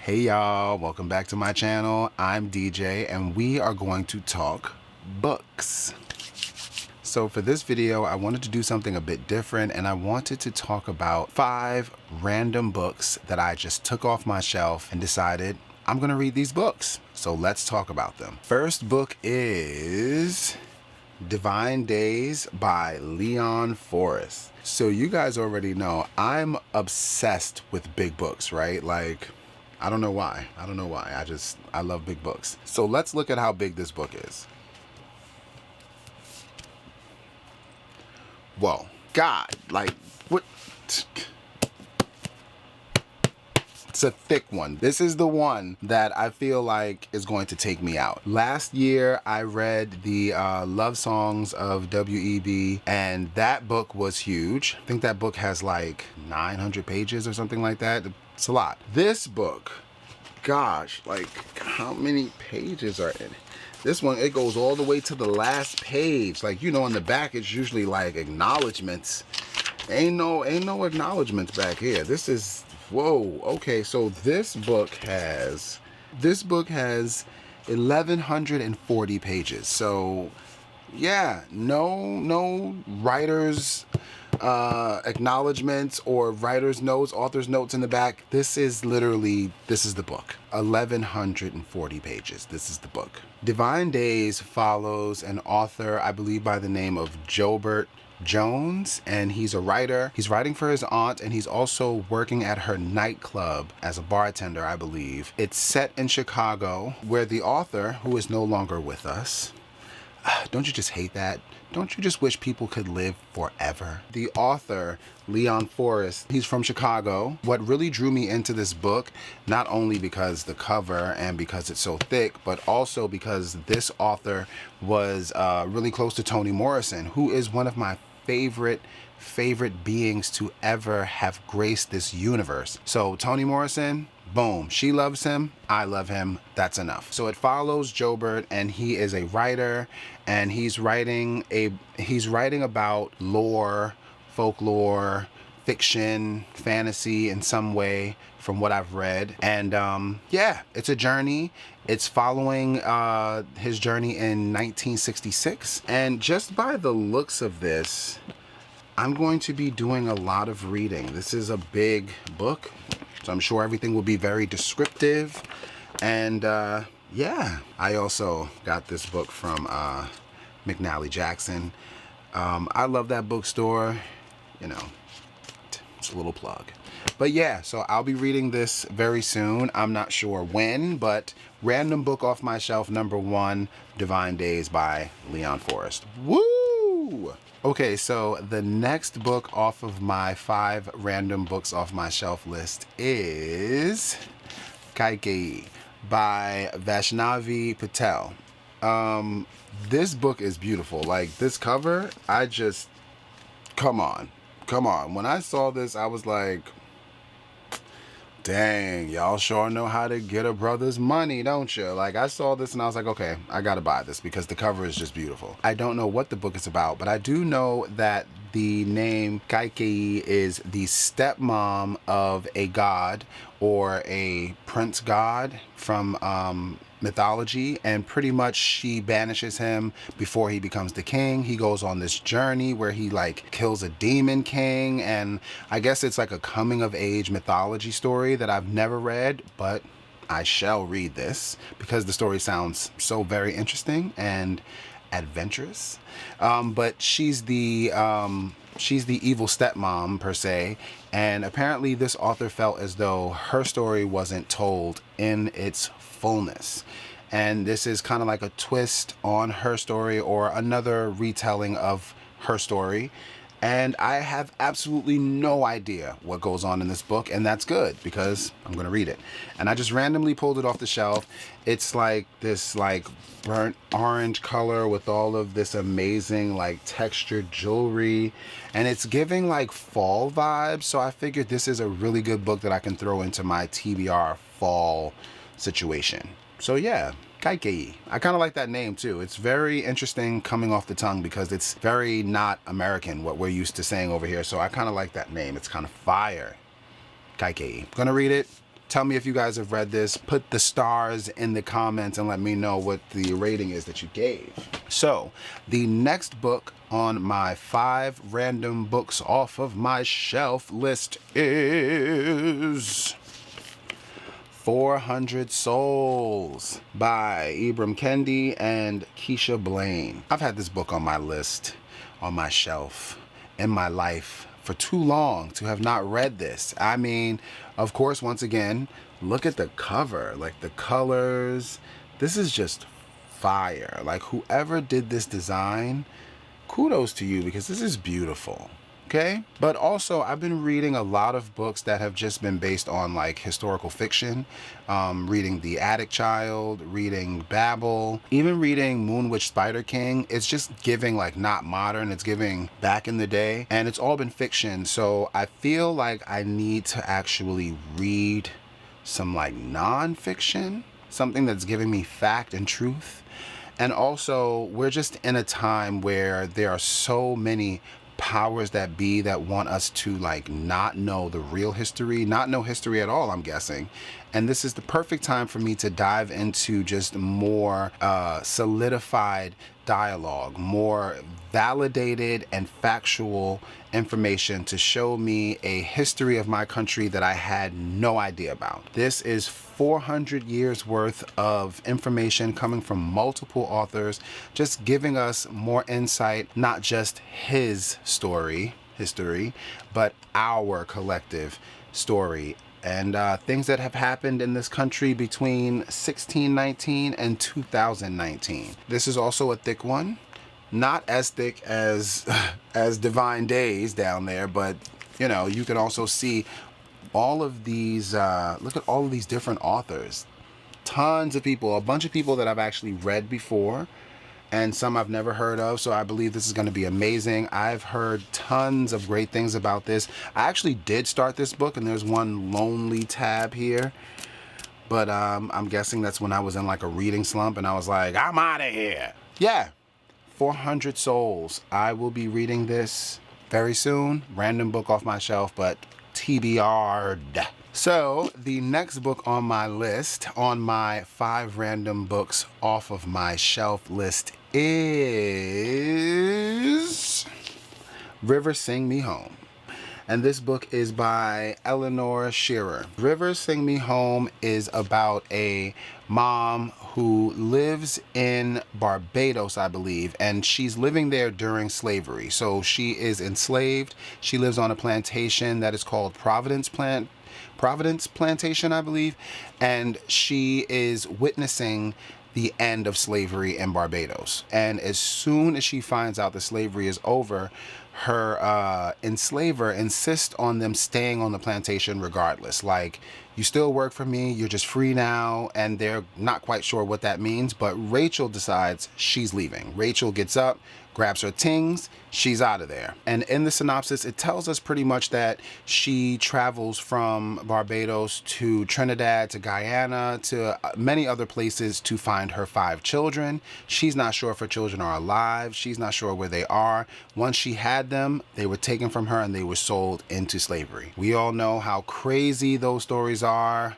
Hey y'all, welcome back to my channel. I'm DJ and we are going to talk books. So for this video, I wanted to do something a bit different and I wanted to talk about 5 random books that I just took off my shelf and decided I'm gonna read these books. So let's talk about them. First book is Divine Days by Leon Forrest. So you guys already know I'm obsessed with big books, right? Like, I don't know why. I love big books. So let's look at how big this book is. Whoa. God, like, what? It's a thick one. This is the one that I feel like is going to take me out. Last year, I read the Love Songs of W.E.B. and that book was huge. I think that book has like 900 pages or something like that. It's a lot. This book, gosh, like how many pages are in it? This one, it goes all the way to the last page. Like, you know, in the back, it's usually like acknowledgments. Ain't no acknowledgments back here. This is, whoa. Okay, so this book has 1,140 pages. So yeah, no writers acknowledgments or writer's notes, author's notes in the back. This is the book. 1,140 pages. This is the book. Divine Days follows an author, I believe by the name of Jobert Jones, and he's a writer. He's writing for his aunt and he's also working at her nightclub as a bartender, I believe. It's set in Chicago, where the author, who is no longer with us, don't you just hate that? Don't you just wish people could live forever? The author, Leon Forrest, he's from Chicago. What really drew me into this book, not only because the cover and because it's so thick, but also because this author was really close to Toni Morrison, who is one of my favorite beings to ever have graced this universe. So Toni Morrison, boom, she loves him, I love him, that's enough. So it follows Jobert, and he is a writer, and he's writing about lore, folklore, fiction, fantasy in some way from what I've read. And yeah, it's a journey. It's following his journey in 1966. And just by the looks of this, I'm going to be doing a lot of reading. This is a big book, so I'm sure everything will be very descriptive. And yeah, I also got this book from McNally Jackson. I love that bookstore, you know, it's a little plug. But yeah, so I'll be reading this very soon. I'm not sure when, but random book off my shelf, number 1, Divine Days by Leon Forrest. Woo! Okay, so the next book off of my 5 random books off my shelf list is Kaikeyi by Vaishnavi Patel. This book is beautiful. Like, this cover, I just, come on. When I saw this, I was like, dang, y'all sure know how to get a brother's money, don't you? Like, I saw this and I was like, okay, I gotta buy this because the cover is just beautiful. I don't know what the book is about, but I do know that the name Kaikeyi is the stepmom of a god or a prince god from mythology, and pretty much she banishes him before he becomes the king. He goes on this journey where he like kills a demon king, and I guess it's like a coming of age mythology story that I've never read, but I shall read this because the story sounds so very interesting and adventurous. But she's the evil stepmom per se, and apparently this author felt as though her story wasn't told in its fullness, and this is kind of like a twist on her story or another retelling of her story. And I have absolutely no idea what goes on in this book, and that's good because I'm gonna read it. And I just randomly pulled it off the shelf. It's like this like burnt orange color with all of this amazing like textured jewelry, and it's giving like fall vibes. So I figured this is a really good book that I can throw into my TBR fall situation. So yeah, Kaikeyi. I kind of like that name too. It's very interesting coming off the tongue because it's very not American, what we're used to saying over here. So I kind of like that name. It's kind of fire. Kaikeyi. Gonna read it. Tell me if you guys have read this. Put the stars in the comments and let me know what the rating is that you gave. So, the next book on my 5 random books off of my shelf list is 400 Souls by Ibram Kendi and Keisha Blaine. I've had this book on my list, on my shelf, in my life for too long to have not read this. I mean, of course, once again, look at the cover, like the colors. This is just fire. Like, whoever did this design, kudos to you, because this is beautiful. Okay? But also, I've been reading a lot of books that have just been based on like historical fiction. Reading The Attic Child, reading Babel, even reading Moonwitch Spider King. It's just giving like not modern, it's giving back in the day. And it's all been fiction. So I feel like I need to actually read some like non-fiction, something that's giving me fact and truth. And also, we're just in a time where there are so many powers that be that want us to like not know the real history, not know history at all, I'm guessing. And this is the perfect time for me to dive into just more solidified dialogue, more validated and factual information to show me a history of my country that I had no idea about. This is 400 years worth of information coming from multiple authors, just giving us more insight, not just his story, history, but our collective story. And things that have happened in this country between 1619 and 2019. This is also a thick one. Not as thick as Divine Days down there, but you know, you can also see all of these, look at all of these different authors. Tons of people, a bunch of people that I've actually read before, and some I've never heard of, so I believe this is going to be amazing. I've heard tons of great things about this. I actually did start this book, and there's one lonely tab here, but I'm guessing that's when I was in like a reading slump, and I was like, I'm out of here. Yeah, 400 Souls. I will be reading this very soon. Random book off my shelf, but TBR'd. So the next book on my list, on my 5 random books off of my shelf list, is River Sing Me Home. And this book is by Eleanor Shearer. River Sing Me Home is about a mom who lives in Barbados, I believe, and she's living there during slavery. So she is enslaved. She lives on a plantation that is called Providence Plantation, I believe, and she is witnessing the end of slavery in Barbados. And as soon as she finds out the slavery is over, her enslaver insists on them staying on the plantation regardless. Like, you still work for me, you're just free now, and they're not quite sure what that means, but Rachel decides she's leaving. Rachel gets up, grabs her things, she's out of there. And in the synopsis, it tells us pretty much that she travels from Barbados to Trinidad, to Guyana, to many other places to find her 5 children. She's not sure if her children are alive. She's not sure where they are. Once she had them, they were taken from her and they were sold into slavery. We all know how crazy those stories are.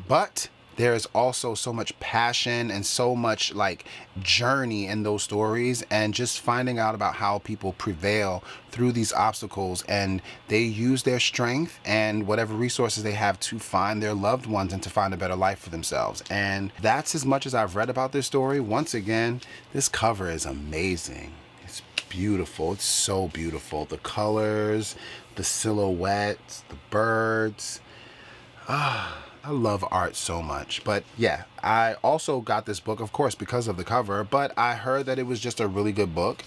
But there is also so much passion and so much like journey in those stories, and just finding out about how people prevail through these obstacles, and they use their strength and whatever resources they have to find their loved ones and to find a better life for themselves. And that's as much as I've read about this story. Once again, this cover is amazing. It's beautiful. It's so beautiful. The colors, the silhouettes, the birds. I love art so much. But yeah, I also got this book, of course, because of the cover, but I heard that it was just a really good book.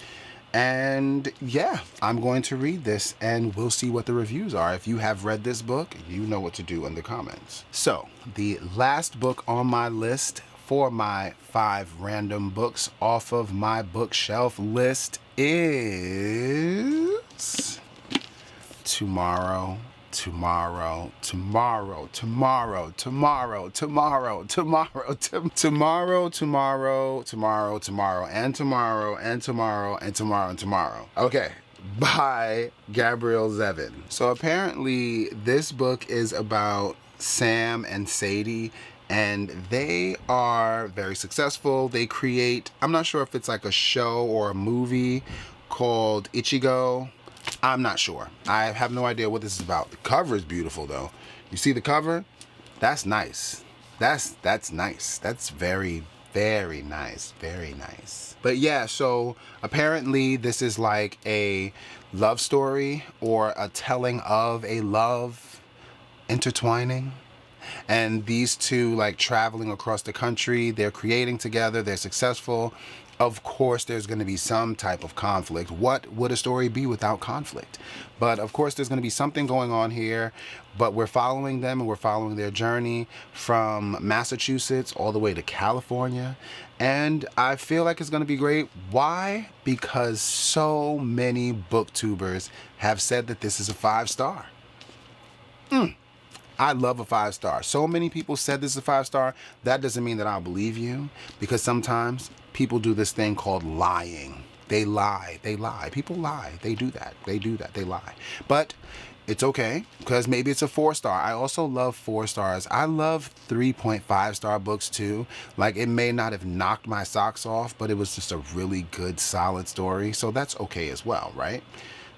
And yeah, I'm going to read this and we'll see what the reviews are. If you have read this book, you know what to do in the comments. So the last book on my list for my 5 random books off of my bookshelf list is Tomorrow, Tomorrow, Tomorrow, Tomorrow, Tomorrow, Tomorrow, Tomorrow, Tomorrow, Tomorrow, Tomorrow, Tomorrow, and Tomorrow, and Tomorrow, and Tomorrow, and Tomorrow. Okay, by Gabrielle Zevin. So apparently this book is about Sam and Sadie, and they are very successful. They create, I'm not sure if it's like a show or a movie called Ichigo. I'm not sure. I have no idea what this is about. The cover is beautiful though. You see the cover? That's nice. That's nice. That's very, very nice. Very nice. But yeah, so apparently this is like a love story or a telling of a love intertwining. And these two like traveling across the country, they're creating together, they're successful. Of course, there's going to be some type of conflict. What would a story be without conflict? But of course, there's going to be something going on here. But we're following them and we're following their journey from Massachusetts all the way to California. And I feel like it's going to be great. Why? Because so many booktubers have said that this is a 5-star. I love a 5-star. So many people said this is a 5-star. That doesn't mean that I'll believe you, because sometimes people do this thing called lying. They lie. They lie. People lie. They do that. They do that. They lie. But it's okay, because maybe it's a 4-star. I also love 4 stars. I love 3.5-star books too. Like, it may not have knocked my socks off, but it was just a really good, solid story. So that's okay as well, right?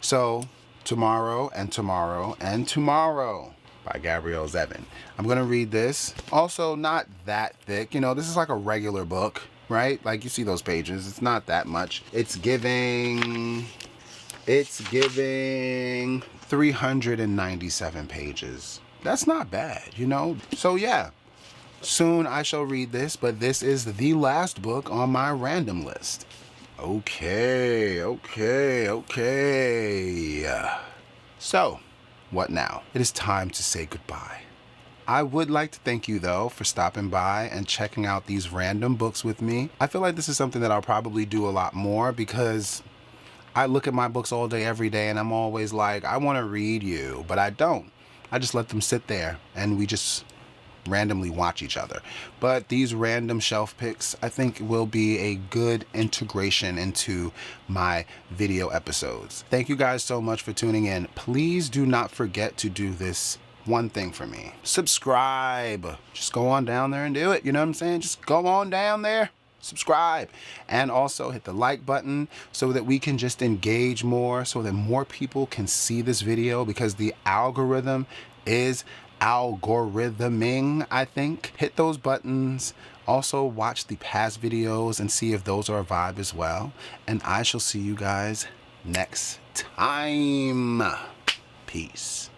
So Tomorrow and Tomorrow and Tomorrow by Gabrielle Zevin. I'm gonna read this. Also, not that thick. You know, this is like a regular book, right? Like, you see those pages. It's not that much. It's giving 397 pages. That's not bad, you know? So yeah, soon I shall read this, but this is the last book on my random list. Okay. So, what now? It is time to say goodbye. I would like to thank you though for stopping by and checking out these random books with me. I feel like this is something that I'll probably do a lot more, because I look at my books all day, every day, and I'm always like, I want to read you, but I don't. I just let them sit there and we just randomly watch each other. But these random shelf picks, I think, will be a good integration into my video episodes. Thank you guys so much for tuning in. Please do not forget to do this one thing for me. Subscribe. Just go on down there and do it. You know what I'm saying? Just go on down there, subscribe, and also hit the like button so that we can just engage more, so that more people can see this video, because the algorithm is algorithming, I think. Hit those buttons. Also watch the past videos and see if those are a vibe as well. And I shall see you guys next time. Peace.